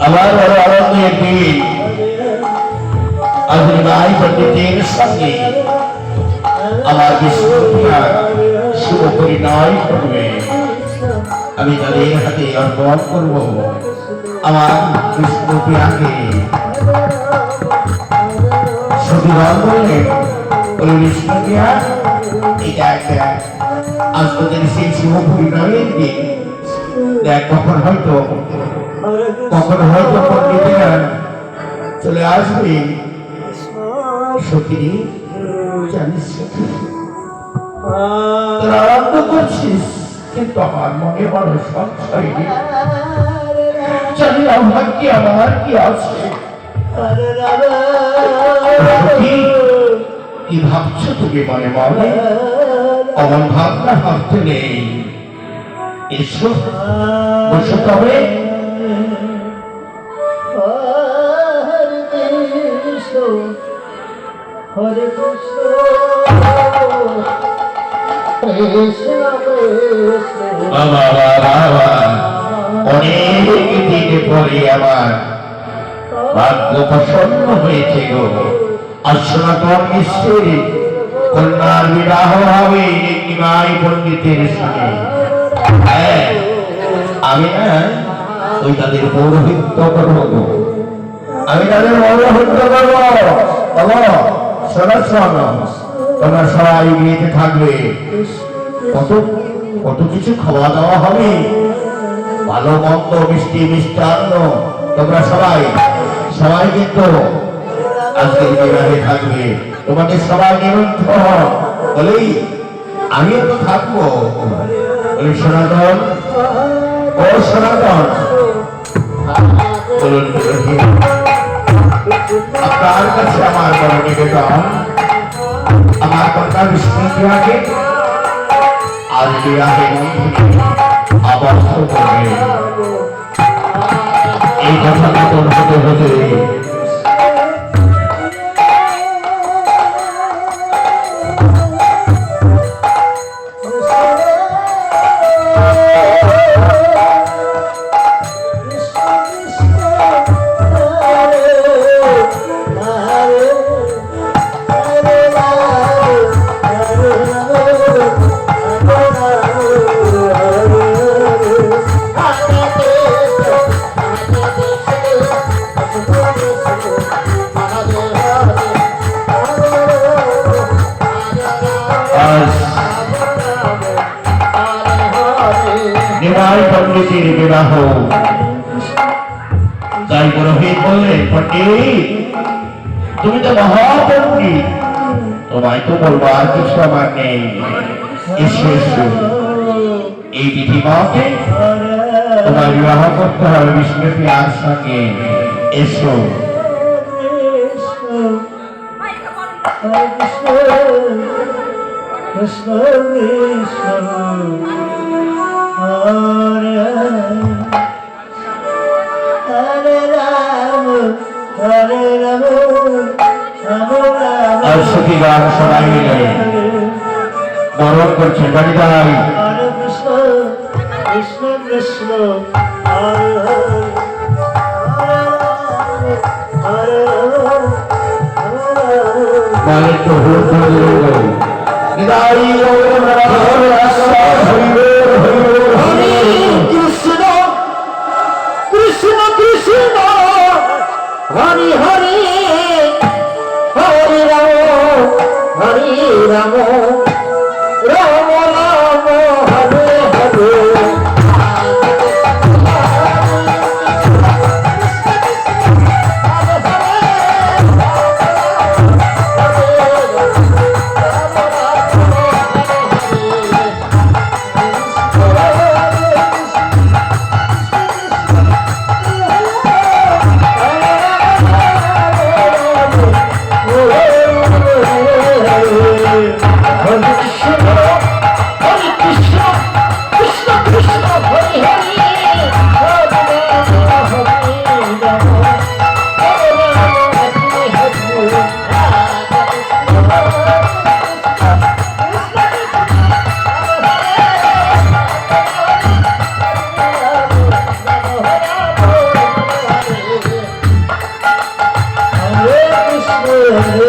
আমার বড় আনন্দের দিন। আজ রায় পণ্ডিতের সঙ্গে আমার বিষ্ণুপ্রিয়া শুভ পরিণয় করবে। আমি তাদের হাতে অর্পণ করব আমার বিষ্ণুপ্রিয়াকে। সতীগণ বললেন, বিষ্ণুপ্রিয়া এটা একটা আজ তোদের সেই শুভ পরিণয়ের দিন। দেখ কখন হয়তো পণ্ডিতেরা চলে আসবে। সখী জানিস তোরা আরম্ভ করছিস, কিন্তু আমার মনে বড় সংশয় জানি না ভাগ্যে আমার কি আছে। কি ভাবছো তুমি মনে মনে? অমন ভাবনা ভাবতে নেই। এসো বসো তবে। হরে কৃষ্ণ কৃষ্ণ অনেক দিন পরে আমার ভাগ্য প্রসন্ন হয়েছে গো। আর সনাতন মিশ্রের কন্যার বিবাহ হবে নিমাই পণ্ডিতের সঙ্গে। হ্যাঁ, আমি না ওই তাদের পৌরোহিত্য করবো। আমি তাদের পৌরোহিত্য করবো। তোমরা সবাই বিয়েতে থাকবে। কত কত কিছু খাওয়া দাওয়া হবে, ভালো মন্দ মিষ্টি মিষ্টান্ন। তোমরা সবাই কিন্তু আজকের বিবাহে থাকবে। তোমাদের সবাই নিমন্ত্রণ বলেই আমিও তো থাকবো। বলি সনাতন, ও সনাতন, বলুন আপনার কাছে আমার বড় নিবেদন, আমার কন্যা বিষ্ণুপ্রিয়াকে আজ বিবাহে আবদ্ধ করবে। এই কথা মতন হতে হতে পণ্ডিতের বিবাহ। তাই পুরোহিত বললেন, পণ্ডিত তুমি তো মহাপণ্ডিত, তোমায় তো বলবো আর কিছু আমার নেই। এসো এসো, এই বিধিমাকে তোমার বিবাহ করতে হবে বিষ্ণুপ্রিয়ার সঙ্গে। এসো। কৃষ্ণ কৃষ্ণ হরে হরে রাম হরে রাম রাম রাম। আর সখী গান সবাই মিলে বরণ করছে। বাড়িদাই হরে কৃষ্ণ কৃষ্ণ কৃষ্ণ হরে হরে হরে হরে তো কৃষ্ণ কৃষ্ণ কৃষ্ণ হরি হরি হরে রাম হরে রাম রাম রাম হরে হরে। রে